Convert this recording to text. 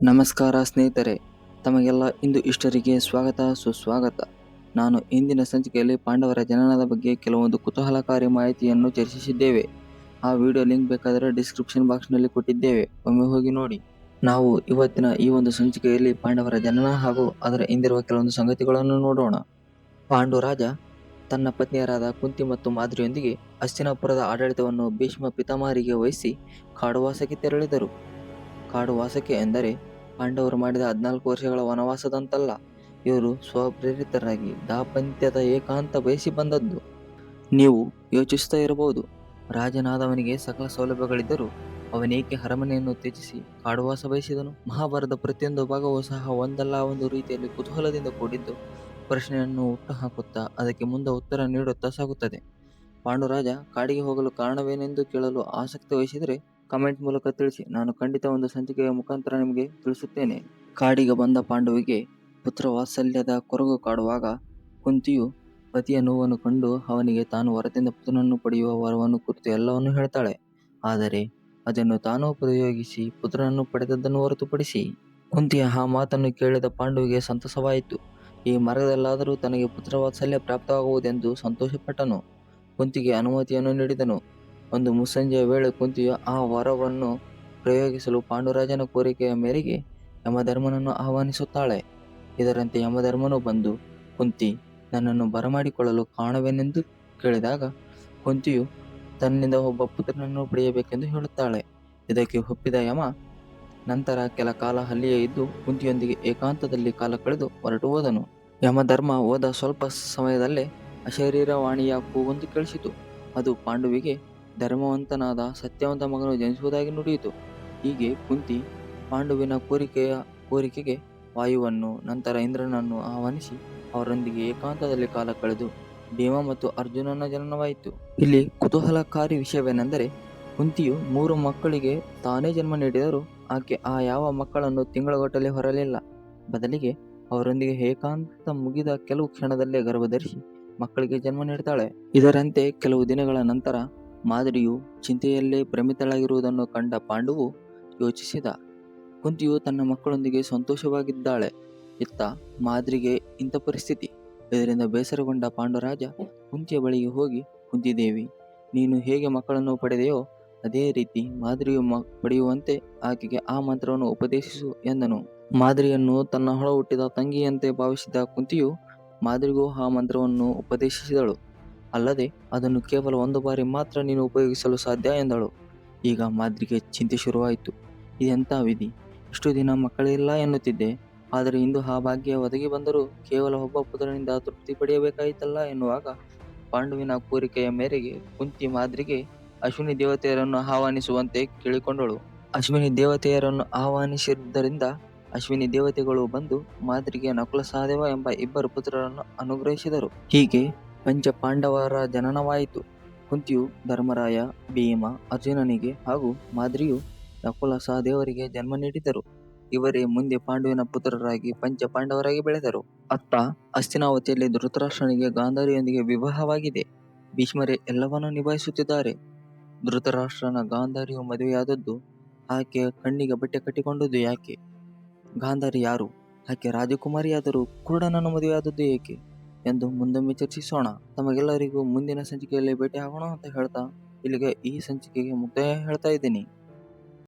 ನಮಸ್ಕಾರ ಸ್ನೇಹಿತರೆ, ತಮಗೆಲ್ಲ ಇಂದು ಇಷ್ಟರಿಗೆ ಸ್ವಾಗತ ಸುಸ್ವಾಗತ. ನಾನು ಇಂದಿನ ಸಂಚಿಕೆಯಲ್ಲಿ ಪಾಂಡವರ ಜನನದ ಬಗ್ಗೆ ಕೆಲವೊಂದು ಕುತೂಹಲಕಾರಿ ಮಾಹಿತಿಯನ್ನು ಚರ್ಚಿಸಿದ್ದೇವೆ. ಆ ವಿಡಿಯೋ ಲಿಂಕ್ ಬೇಕಾದರೆ ಡಿಸ್ಕ್ರಿಪ್ಷನ್ ಬಾಕ್ಸ್ನಲ್ಲಿ ಕೊಟ್ಟಿದ್ದೇವೆ, ಒಮ್ಮೆ ಹೋಗಿ ನೋಡಿ. ನಾವು ಇವತ್ತಿನ ಈ ಒಂದು ಸಂಚಿಕೆಯಲ್ಲಿ ಪಾಂಡವರ ಜನನ ಹಾಗೂ ಅದರ ಹಿಂದಿರುವ ಕೆಲವೊಂದು ಸಂಗತಿಗಳನ್ನು ನೋಡೋಣ. ಪಾಂಡುರಾಜ ತನ್ನ ಪತ್ನಿಯರಾದ ಕುಂತಿ ಮತ್ತು ಮಾದ್ರಿಯೊಂದಿಗೆ ಹಸ್ತಿನಾಪುರದ ಆಡಳಿತವನ್ನು ಭೀಷ್ಮ ಪಿತಾಮಹರಿಗೆ ವಹಿಸಿ ಕಾಡುವಾಸಕ್ಕೆ ತೆರಳಿದರು. ಕಾಡುವಾಸಕ್ಕೆ ಎಂದರೆ ಪಾಂಡವರು ಮಾಡಿದ 14 ವರ್ಷಗಳ ವನವಾಸದಂತಲ್ಲ. ಇವರು ಸ್ವಪ್ರೇರಿತರಾಗಿ ದಾಂಪತ್ಯದ ಏಕಾಂತ ಬಯಸಿ ಬಂದದ್ದು. ನೀವು ಯೋಚಿಸ್ತಾ ಇರಬಹುದು, ರಾಜನಾದವನಿಗೆ ಸಕಲ ಸೌಲಭ್ಯಗಳಿದ್ದರೂ ಅವನೇಕೆ ಅರಮನೆಯನ್ನು ತ್ಯಜಿಸಿ ಕಾಡುವಾಸ ಬಯಸಿದನು? ಮಹಾಭಾರತದ ಪ್ರತಿಯೊಂದು ಭಾಗವೂ ಸಹ ಒಂದಲ್ಲ ಒಂದು ರೀತಿಯಲ್ಲಿ ಕುತೂಹಲದಿಂದ ಕೂಡಿದ್ದು ಪ್ರಶ್ನೆಯನ್ನು ಹುಟ್ಟು ಹಾಕುತ್ತಾ ಅದಕ್ಕೆ ಮುಂದೆ ಉತ್ತರ ನೀಡುತ್ತಾ ಸಾಗುತ್ತದೆ. ಪಾಂಡುರಾಜ ಕಾಡಿಗೆ ಹೋಗಲು ಕಾರಣವೇನೆಂದು ಕೇಳಲು ಆಸಕ್ತಿ ವಹಿಸಿದರೆ ಕಮೆಂಟ್ ಮೂಲಕ ತಿಳಿಸಿ. ನಾನು ಖಂಡಿತ ಒಂದು ಸಂಚಿಕೆಯ ಮುಖಾಂತರ ನಿಮಗೆ ತಿಳಿಸುತ್ತೇನೆ. ಕಾಡಿಗೆ ಬಂದ ಪಾಂಡುವಿಗೆ ಪುತ್ರ ವಾತ್ಸಲ್ಯದ ಕೊರಗು ಕಾಡುವಾಗ ಕುಂತಿಯು ಪತಿಯ ನೋವನ್ನು ಕಂಡು ಅವನಿಗೆ ತಾನು ವರದಿಂದ ಪುತ್ರನನ್ನು ಪಡೆಯುವ ವರವನ್ನು ಕುರಿತು ಎಲ್ಲವನ್ನೂ ಹೇಳ್ತಾಳೆ. ಆದರೆ ಅದನ್ನು ತಾನು ಪ್ರಯೋಗಿಸಿ ಪುತ್ರನನ್ನು ಪಡೆದದ್ದನ್ನು ಹೊರತುಪಡಿಸಿ. ಕುಂತಿಯ ಆ ಮಾತನ್ನು ಕೇಳಿದ ಪಾಂಡುವಿಗೆ ಸಂತಸವಾಯಿತು. ಈ ಮಾರ್ಗದಲ್ಲಾದರೂ ತನಗೆ ಪುತ್ರ ವಾತ್ಸಲ್ಯ ಪ್ರಾಪ್ತವಾಗುವುದೆಂದು ಸಂತೋಷಪಟ್ಟನು. ಕುಂತಿಗೆ ಅನುಮತಿಯನ್ನು ನೀಡಿದನು. ಒಂದು ಮುಸ್ಸಂಜೆಯ ವೇಳೆ ಕುಂತಿಯು ಆ ವರವನ್ನು ಪ್ರಯೋಗಿಸಲು ಪಾಂಡುರಾಜನ ಕೋರಿಕೆಯ ಮೇರೆಗೆ ಯಮಧರ್ಮನನ್ನು ಆಹ್ವಾನಿಸುತ್ತಾಳೆ. ಇದರಂತೆ ಯಮಧರ್ಮನು ಬಂದು ಕುಂತಿ ನನ್ನನ್ನು ಬರಮಾಡಿಕೊಳ್ಳಲು ಕಾರಣವೇನೆಂದು ಕೇಳಿದಾಗ ಕುಂತಿಯು ತನ್ನಿಂದ ಒಬ್ಬ ಪುತ್ರನನ್ನು ಪಡೆಯಬೇಕೆಂದು ಹೇಳುತ್ತಾಳೆ. ಇದಕ್ಕೆ ಒಪ್ಪಿದ ಯಮ ನಂತರ ಕೆಲ ಕಾಲ ಅಲ್ಲಿಯೇ ಇದ್ದು ಕುಂತಿಯೊಂದಿಗೆ ಏಕಾಂತದಲ್ಲಿ ಕಾಲ ಕಳೆದು ಹೊರಟು ಹೋದನು. ಯಮಧರ್ಮ ಹೋದ ಸ್ವಲ್ಪ ಸಮಯದಲ್ಲೇ ಅಶರೀರವಾಣಿಯ ಕೂಗೊಂದು ಕೇಳಿಸಿತು. ಅದು ಪಾಂಡುವಿಗೆ ಧರ್ಮವಂತನಾದ ಸತ್ಯವಂತ ಮಗನು ಜನಿಸುವುದಾಗಿ ನುಡಿಯಿತು. ಹೀಗೆ ಕುಂತಿ ಪಾಂಡುವಿನ ಕೋರಿಕೆಗೆ ವಾಯುವನ್ನು ನಂತರ ಇಂದ್ರನನ್ನು ಆಹ್ವಾನಿಸಿ ಅವರೊಂದಿಗೆ ಏಕಾಂತದಲ್ಲಿ ಕಾಲ ಕಳೆದು ಭೀಮ ಮತ್ತು ಅರ್ಜುನನ ಜನನವಾಯಿತು. ಇಲ್ಲಿ ಕುತೂಹಲಕಾರಿ ವಿಷಯವೇನೆಂದರೆ ಕುಂತಿಯು 3 ಮಕ್ಕಳಿಗೆ ತಾನೇ ಜನ್ಮ ನೀಡಿದರೂ ಆಕೆ ಆ ಯಾವ ಮಕ್ಕಳನ್ನು ತಿಂಗಳುಗಟ್ಟಲೆ ಹೊರಲಿಲ್ಲ. ಬದಲಿಗೆ ಅವರೊಂದಿಗೆ ಏಕಾಂತ ಮುಗಿದ ಕೆಲವು ಕ್ಷಣದಲ್ಲೇ ಗರ್ಭಧರಿಸಿ ಮಕ್ಕಳಿಗೆ ಜನ್ಮ ನೀಡ್ತಾಳೆ. ಇದರಂತೆ ಕೆಲವು ದಿನಗಳ ನಂತರ ಮಾದ್ರಿಯು ಚಿಂತೆಯಲ್ಲೇ ಭ್ರಮಿತಳಾಗಿರುವುದನ್ನು ಕಂಡ ಪಾಂಡುವು ಯೋಚಿಸಿದ. ಕುಂತಿಯು ತನ್ನ ಮಕ್ಕಳೊಂದಿಗೆ ಸಂತೋಷವಾಗಿದ್ದಾಳೆ. ಇತ್ತ ಮಾದ್ರಿಗೆ ಇಂಥ ಪರಿಸ್ಥಿತಿ. ಇದರಿಂದ ಬೇಸರಗೊಂಡ ಪಾಂಡುರಾಜ ಕುಂತಿಯ ಬಳಿಗೆ ಹೋಗಿ, ಕುಂತಿದೇವಿ, ನೀನು ಹೇಗೆ ಮಕ್ಕಳನ್ನು ಪಡೆದೆಯೋ ಅದೇ ರೀತಿ ಮಾದ್ರಿಯು ಪಡೆಯುವಂತೆ ಆಕೆಗೆ ಆ ಮಂತ್ರವನ್ನು ಉಪದೇಶಿಸು ಎಂದನು. ಮಾದ್ರಿಯನ್ನು ತನ್ನ ಹೊಳ ಹುಟ್ಟಿದ ತಂಗಿಯಂತೆ ಭಾವಿಸಿದ ಕುಂತಿಯು ಮಾದ್ರಿಗೂ ಆ ಮಂತ್ರವನ್ನು ಉಪದೇಶಿಸಿದಳು. ಅಲ್ಲದೆ ಅದನ್ನು ಕೇವಲ 1 ಬಾರಿ ಮಾತ್ರ ನೀನು ಉಪಯೋಗಿಸಲು ಸಾಧ್ಯ ಎಂದಳು. ಈಗ ಮಾದ್ರಿಗೆ ಚಿಂತೆ ಶುರುವಾಯಿತು. ಇದೆಂಥ ವಿಧಿ, ಇಷ್ಟು ದಿನ ಮಕ್ಕಳಿಲ್ಲ ಎನ್ನುತ್ತಿದ್ದೆ, ಆದರೆ ಇಂದು ಆ ಭಾಗ್ಯ ಒದಗಿ ಬಂದರೂ ಕೇವಲ ಒಬ್ಬ ಪುತ್ರನಿಂದ ತೃಪ್ತಿ ಪಡೆಯಬೇಕಾಯಿತಲ್ಲ ಎನ್ನುವಾಗ ಪಾಂಡುವಿನ ಕೋರಿಕೆಯ ಮೇರೆಗೆ ಕುಂತಿ ಮಾದ್ರಿಗೆ ಅಶ್ವಿನಿ ದೇವತೆಯರನ್ನು ಆಹ್ವಾನಿಸುವಂತೆ ಕೇಳಿಕೊಂಡಳು. ಅಶ್ವಿನಿ ದೇವತೆಯರನ್ನು ಆಹ್ವಾನಿಸಿದ್ದರಿಂದ ಅಶ್ವಿನಿ ದೇವತೆಗಳು ಬಂದು ಮಾದ್ರಿಗೆ ನಕುಲ ಸಹದೇವ ಎಂಬ 2 ಪುತ್ರರನ್ನು ಅನುಗ್ರಹಿಸಿದರು. ಹೀಗೆ ಪಂಚ ಪಾಂಡವರ ಜನನವಾಯಿತು. ಕುಂತಿಯು ಧರ್ಮರಾಯ, ಭೀಮ, ಅರ್ಜುನನಿಗೆ ಹಾಗೂ ಮಾದ್ರಿಯು ನಕುಲ ಸಹದೇವರಿಗೆ ಜನ್ಮ ನೀಡಿದರು. ಇವರೇ ಮುಂದೆ ಪಾಂಡುವಿನ ಪುತ್ರರಾಗಿ ಪಂಚ ಪಾಂಡವರಾಗಿ ಬೆಳೆದರು. ಅತ್ತ ಹಸ್ತಿನಾವತಿಯಲ್ಲಿ ಧೃತರಾಷ್ಟ್ರನಿಗೆ ಗಾಂಧಾರಿಯೊಂದಿಗೆ ವಿವಾಹವಾಗಿದೆ. ಭೀಷ್ಮರೇ ಎಲ್ಲವನ್ನೂ ನಿಭಾಯಿಸುತ್ತಿದ್ದಾರೆ. ಧೃತರಾಷ್ಟ್ರನ ಗಾಂಧಾರಿಯು ಮದುವೆಯಾದದ್ದು, ಆಕೆಯ ಕಣ್ಣಿಗೆ ಬಟ್ಟೆ ಕಟ್ಟಿಕೊಂಡದ್ದು ಯಾಕೆ? ಗಾಂಧಾರಿ ಯಾರು? ಆಕೆ ರಾಜಕುಮಾರಿಯಾದರೂ ಕುರುಡನನ್ನು ಮದುವೆಯಾದದ್ದು ಏಕೆ ಎಂದು ಮುಂದೊಮ್ಮೆ ಚರ್ಚಿಸೋಣ. ತಮಗೆಲ್ಲರಿಗೂ ಮುಂದಿನ ಸಂಚಿಕೆಯಲ್ಲಿ ಭೇಟಿ ಆಗೋಣ ಅಂತ ಹೇಳ್ತಾ ಇಲ್ಲಿಗೆ ಈ ಸಂಚಿಕೆಗೆ ಮುಕ್ತಾಯ ಹೇಳ್ತಾ ಇದ್ದೀನಿ.